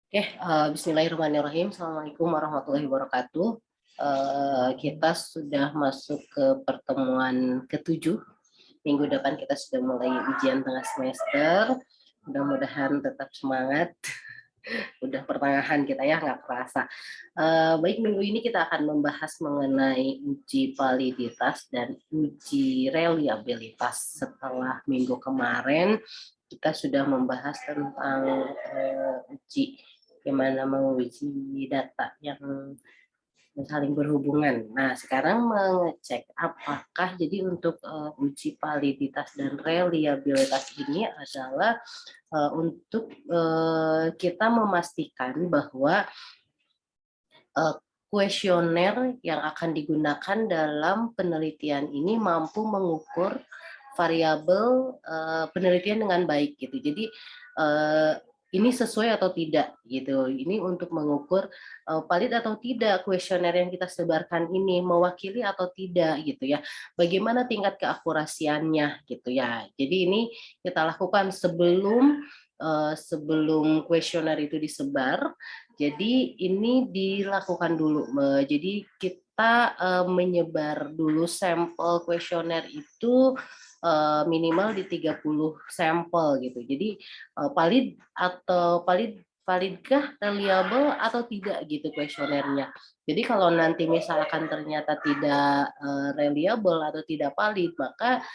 Oke, bismillahirrahmanirrahim. Assalamualaikum warahmatullahi wabarakatuh. Kita sudah masuk ke pertemuan ke-7. Minggu depan kita sudah mulai ujian tengah semester. Mudah-mudahan tetap semangat. Udah pertengahan kita ya, nggak kerasa. Baik, minggu ini kita akan membahas mengenai uji validitas dan uji reliabilitas. Setelah minggu kemarin, kita sudah membahas tentang uji bagaimana menguji data yang saling berhubungan. Nah, sekarang mengecek apakah jadi untuk uji validitas dan reliabilitas ini adalah untuk kita memastikan bahwa kuesioner yang akan digunakan dalam penelitian ini mampu mengukur variabel penelitian dengan baik gitu. Jadi ini sesuai atau tidak gitu. Ini untuk mengukur valid atau tidak kuesioner yang kita sebarkan ini, mewakili atau tidak gitu ya. Bagaimana tingkat keakurasiannya gitu ya. Jadi ini kita lakukan sebelum kuesioner itu disebar. Jadi ini dilakukan dulu. Jadi kita menyebar dulu sampel kuesioner itu minimal di 30 sampel gitu. Jadi validkah, reliable atau tidak gitu kuesionernya. Jadi kalau nanti misalkan ternyata tidak reliable atau tidak valid, maka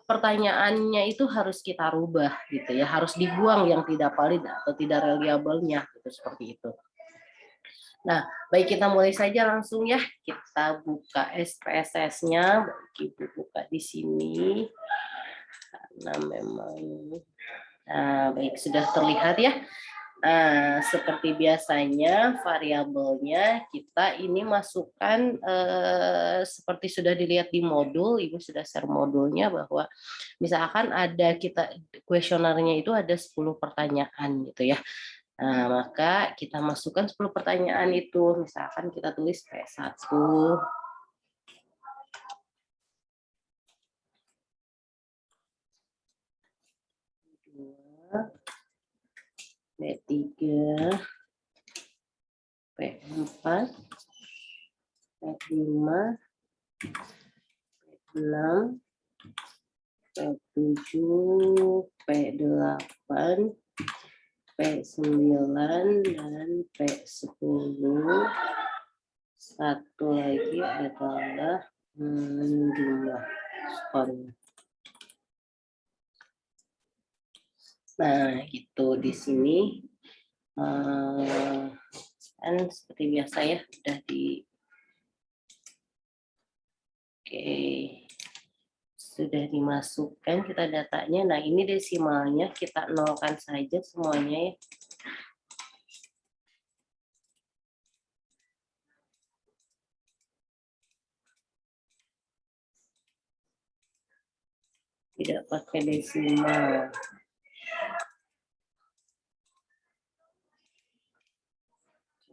pertanyaannya itu harus kita rubah gitu ya, harus dibuang yang tidak valid atau tidak reliable-nya gitu, seperti itu. Nah, baik, kita mulai saja langsung ya. Kita buka SPSS-nya. Ibu buka di sini. Nah, memang baik, sudah terlihat ya. Nah, seperti biasanya variabelnya kita ini masukkan seperti sudah dilihat di modul, Ibu sudah share modulnya bahwa misalkan ada kita kuesionernya itu ada 10 pertanyaan gitu ya. Nah, maka kita masukkan 10 pertanyaan itu, misalkan kita tulis P1, B3, P4, P5, P6, P7, P8, P9, dan P10. Satu lagi adalah jumlah skornya. Nah, gitu di sini. Dan seperti biasa ya, udah sudah dimasukkan kita datanya. Nah, ini desimalnya kita nolkan saja semuanya ya. Tidak pakai desimal.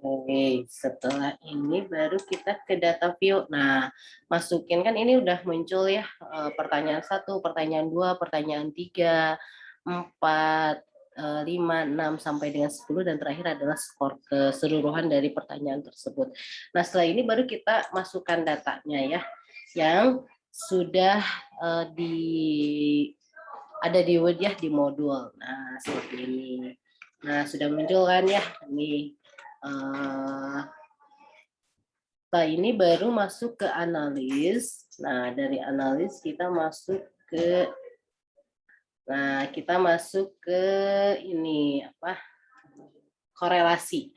Oke, setelah ini baru kita ke data view. Nah, masukin kan ini udah muncul ya pertanyaan 1, pertanyaan 2, pertanyaan 3, 4, 5, 6 sampai dengan 10, dan terakhir adalah skor keseluruhan dari pertanyaan tersebut. Nah, setelah ini baru kita masukkan datanya ya, yang sudah ada di Word ya, di modul. Nah, seperti ini. Nah, sudah muncul kan ya, ini. Setelah ini baru masuk ke analis. Nah, dari analis kita masuk ke ini apa? Korelasi.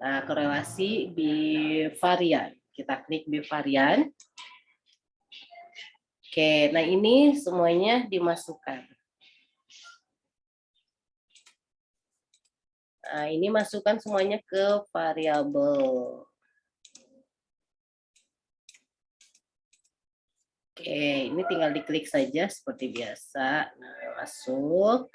Nah, korelasi bivarian. Kita klik bivarian. Oke, nah ini semuanya dimasukkan. Nah, ini masukkan semuanya ke variabel. Oke, ini tinggal diklik saja seperti biasa. Nah, masuk.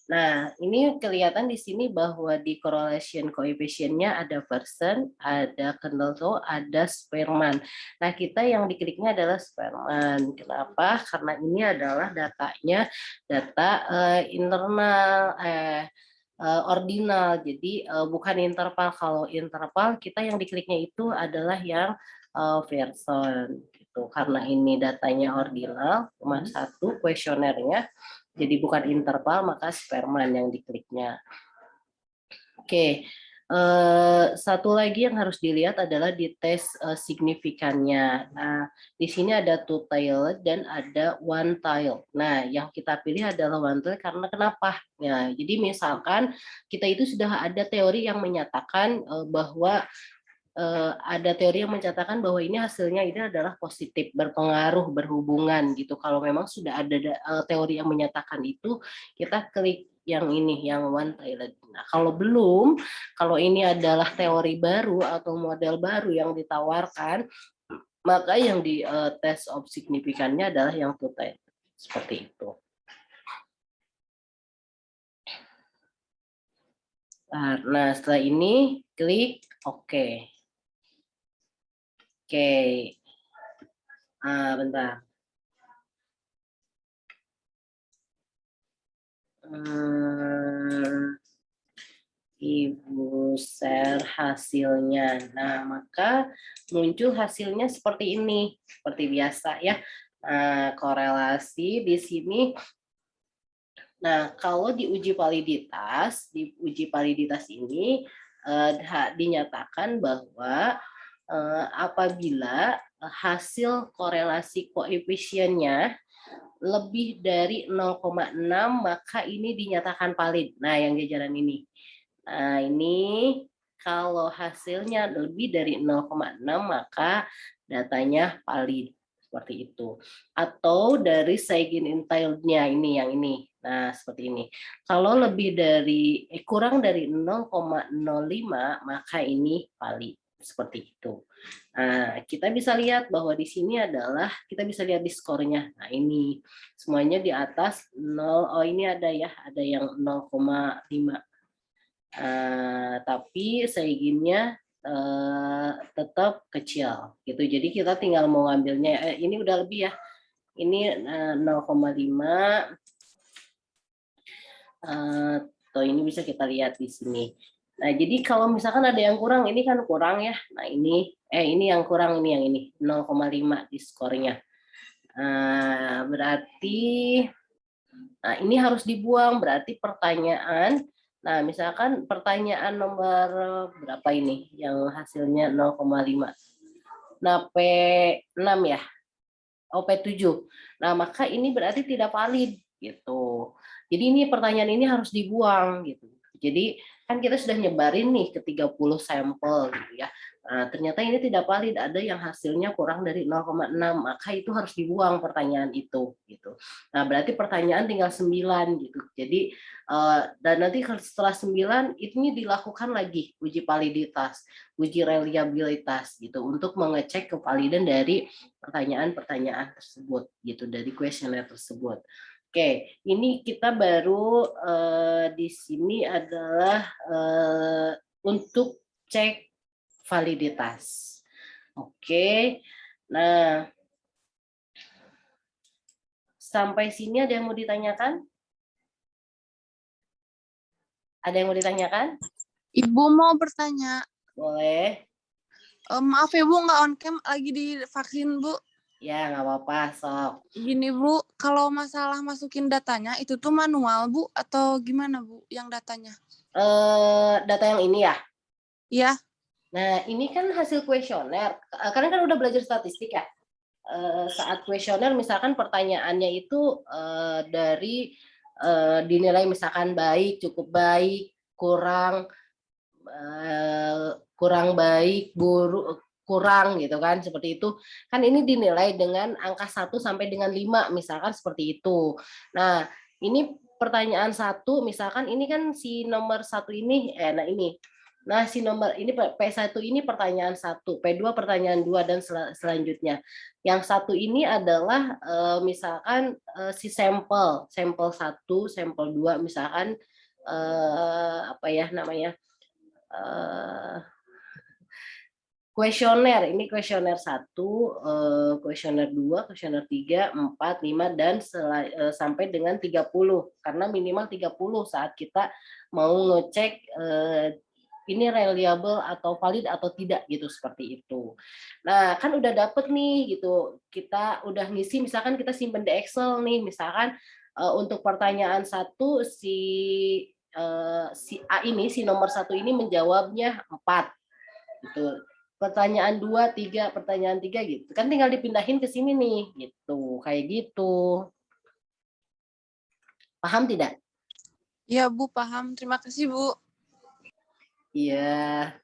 Nah, ini kelihatan di sini bahwa di correlation coefficient-nya ada Pearson, ada Kendall, ada Spearman. Nah, kita yang dikliknya adalah Spearman. Kenapa? Karena ini adalah datanya data internal, ordinal. Jadi bukan interval. Kalau interval kita yang dikliknya itu adalah yang Pearson gitu. Karena ini datanya ordinal, cuma satu kuesionernya, jadi bukan interval, maka Spearman yang dikliknya. Oke. Satu lagi yang harus dilihat adalah di tes signifikannya. Nah, di sini ada two tile dan ada one tile. Nah, yang kita pilih adalah one tile karena kenapa? Ya, jadi misalkan kita itu sudah ada teori yang menyatakan bahwa ada teori yang menyatakan bahwa ini hasilnya ini adalah positif, berpengaruh, berhubungan gitu. Kalau memang sudah ada teori yang menyatakan itu, kita klik yang ini, yang one tiled. Nah, kalau belum, kalau ini adalah teori baru atau model baru yang ditawarkan, maka yang di test of signifikannya adalah yang two tiled. Seperti itu. Nah, setelah ini klik OK. Oke. Bentar. Ibu share hasilnya. Nah, maka muncul hasilnya seperti ini, seperti biasa ya. Korelasi di sini. Nah, kalau di uji validitas ini dinyatakan bahwa apabila hasil korelasi koefisiennya lebih dari 0,6 maka ini dinyatakan valid. Nah, yang jajaran ini. Nah, ini kalau hasilnya lebih dari 0,6 maka datanya valid. Seperti itu. Atau dari Sagan entitled-nya ini, yang ini. Nah, seperti ini. Kalau lebih dari kurang dari 0,05 maka ini valid. Seperti itu. Nah, kita bisa lihat bahwa di sini adalah kita bisa lihat di skornya. Nah, ini semuanya di atas 0. Oh, ini ada ya, ada yang 0,5. Tapi Seiginnya tetap kecil gitu. Jadi kita tinggal mau ngambilnya. Ini udah lebih ya. Ini 0,5. Tuh, ini bisa kita lihat di sini. Nah, jadi kalau misalkan ada yang kurang, ini kan kurang ya. Nah, ini yang kurang, ini yang ini 0,5 di skornya. Berarti ini harus dibuang. Berarti pertanyaan. Nah, misalkan pertanyaan nomor berapa ini yang hasilnya 0,5. Nah, P6 ya. Oh, P7. Nah, maka ini berarti tidak valid gitu. Jadi ini pertanyaan ini harus dibuang gitu. Jadi kan kita sudah nyebarin nih ke 30 sampel gitu ya. Nah, ternyata ini tidak valid, ada yang hasilnya kurang dari 0,6, maka itu harus dibuang pertanyaan itu gitu. Nah, berarti pertanyaan tinggal 9 gitu. Jadi dan nanti setelah 9 ini dilakukan lagi uji validitas, uji reliabilitas gitu untuk mengecek kevalidan dari pertanyaan-pertanyaan tersebut gitu, dari kuesioner tersebut. Oke, ini kita baru di sini adalah untuk cek validitas. Oke, nah sampai sini ada yang mau ditanyakan? Ada yang mau ditanyakan? Ibu mau bertanya. Boleh. Maaf ya Bu, nggak on cam, lagi divaksin Bu. Ya, nggak apa-apa, sok. Gini Bu, kalau masalah masukin datanya itu tuh manual Bu atau gimana Bu yang datanya? Data yang ini ya? Iya. Nah, ini kan hasil kuesioner. Kalian kan udah belajar statistik ya? Saat kuesioner misalkan pertanyaannya itu dari dinilai misalkan baik, cukup baik, kurang baik, buruk, kurang gitu kan, seperti itu. Kan ini dinilai dengan angka 1 sampai dengan 5 misalkan seperti itu. Nah, ini pertanyaan 1 misalkan ini kan si nomor 1 ini nah ini. Nah, si nomor ini P1 ini pertanyaan 1, P2 pertanyaan 2 dan selanjutnya. Yang 1 ini adalah misalkan si sampel 1, sampel 2 misalkan apa ya namanya? Kuesioner, ini kuesioner 1, kuesioner 2, kuesioner 3, 4, 5, dan sampai dengan 30. Karena minimal 30 saat kita mau ngecek ini reliable atau valid atau tidak gitu, seperti itu. Nah, kan udah dapet nih gitu, kita udah ngisi, misalkan kita simpen di Excel nih, misalkan untuk pertanyaan 1 si A ini, si nomor 1 ini menjawabnya 4 gitu. Pertanyaan 2, 3, pertanyaan 3 gitu. Kan tinggal dipindahin ke sini nih gitu, kayak gitu. Paham tidak? Iya Bu, paham. Terima kasih Bu. Iya.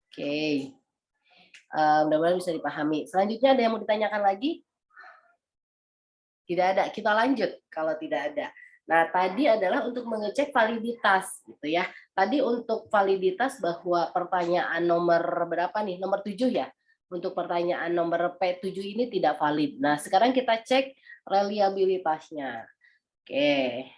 Oke. Mudah-mudahan bisa dipahami. Selanjutnya ada yang mau ditanyakan lagi? Tidak ada, kita lanjut kalau tidak ada. Nah, tadi adalah untuk mengecek validitas gitu ya. Tadi untuk validitas bahwa pertanyaan nomor berapa nih? Nomor 7 ya. Untuk pertanyaan nomor P7 ini tidak valid. Nah, sekarang kita cek reliabilitasnya. Oke.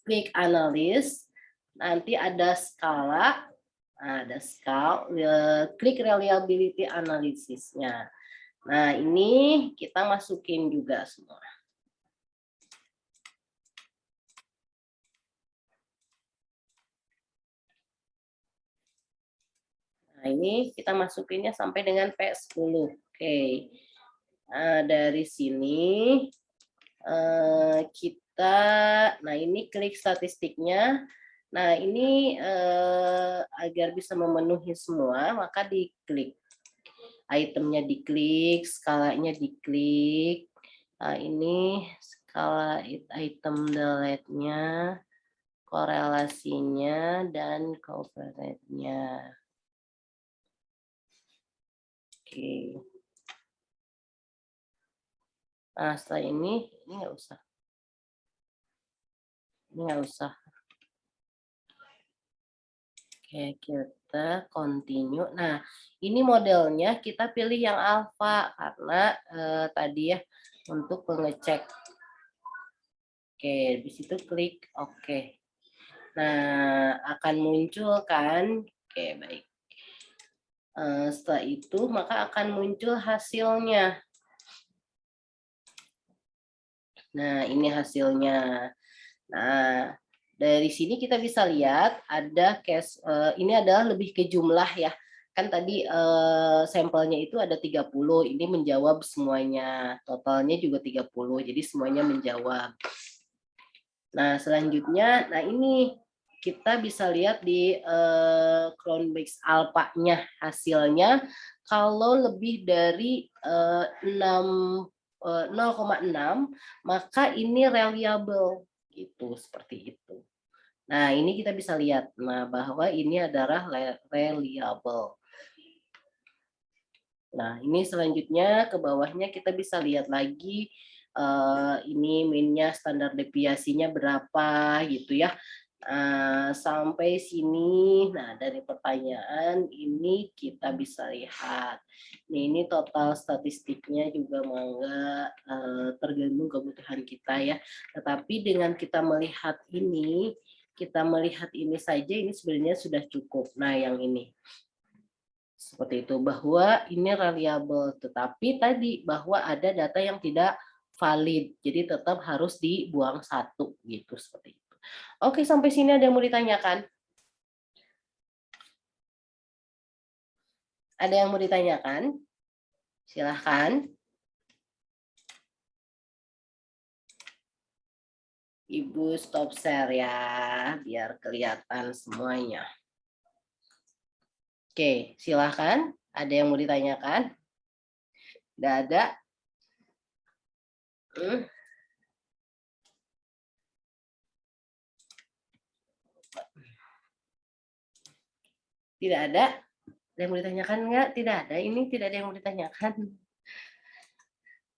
Klik analis. Nanti ada skala. Ada skala, klik reliability analysisnya. Nah, ini kita masukin juga semua. Nah, ini kita masukinnya sampai dengan P10. Oke. Nah, dari sini kita, nah ini klik statistiknya. Nah, ini agar bisa memenuhi semua, maka diklik. Itemnya diklik, skalanya diklik. Nah, ini skala item delete-nya, korelasinya, dan coverage-nya. Oke. Nah, setelah ini nggak usah. Ini nggak usah. Oke, kita continue. Nah, ini modelnya kita pilih yang alpha karena tadi ya untuk pengecek. Oke, di situ klik oke. Nah, akan muncul kan? Oke, baik. Setelah itu maka akan muncul hasilnya. Nah, ini hasilnya. Nah, dari sini kita bisa lihat ada case, ini adalah lebih ke jumlah ya. Kan tadi sampelnya itu ada 30, ini menjawab semuanya. Totalnya juga 30, jadi semuanya menjawab. Nah, selanjutnya, nah ini kita bisa lihat di Cronbase Alpha-nya hasilnya kalau lebih dari 0,6 maka ini reliable gitu, seperti itu. Nah, ini kita bisa lihat bahwa ini adalah reliable. Nah, ini selanjutnya ke bawahnya kita bisa lihat lagi ini minnya standar deviasinya berapa gitu ya. Sampai sini, nah dari pertanyaan ini kita bisa lihat. Ini total statistiknya juga mangga tergantung kebutuhan kita ya. Tetapi dengan kita melihat ini saja ini sebenarnya sudah cukup. Nah, yang ini seperti itu, bahwa ini reliable, tetapi tadi bahwa ada data yang tidak valid, jadi tetap harus dibuang satu gitu, seperti itu. Oke, sampai sini ada yang mau ditanyakan? Ada yang mau ditanyakan? Silahkan. Ibu stop share ya, biar kelihatan semuanya. Oke, silahkan. Ada yang mau ditanyakan? Tidak ada? Tidak ada? Ada yang mau ditanyakan nggak? Tidak ada. Ini tidak ada yang mau ditanyakan.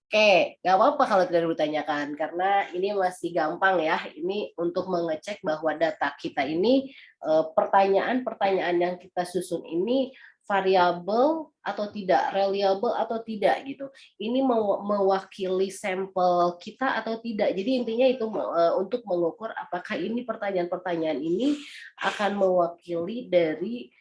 Oke, nggak apa-apa kalau tidak ditanyakan, karena ini masih gampang ya. Ini untuk mengecek bahwa data kita ini, pertanyaan-pertanyaan yang kita susun ini variabel atau tidak, reliable atau tidak gitu. Ini mewakili sampel kita atau tidak. Jadi intinya itu untuk mengukur apakah ini pertanyaan-pertanyaan ini akan mewakili dari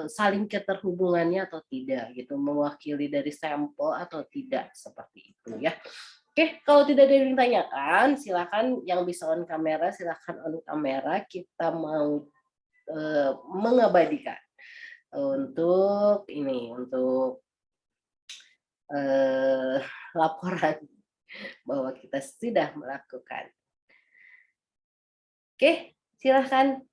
saling keterhubungannya atau tidak gitu, mewakili dari sampel atau tidak, seperti itu ya. Oke, kalau tidak ada yang ditanyakan, silakan yang bisa on kamera, silakan on kamera. Kita mau mengabadikan untuk ini, untuk laporan bahwa kita sudah melakukan. Oke, silakan.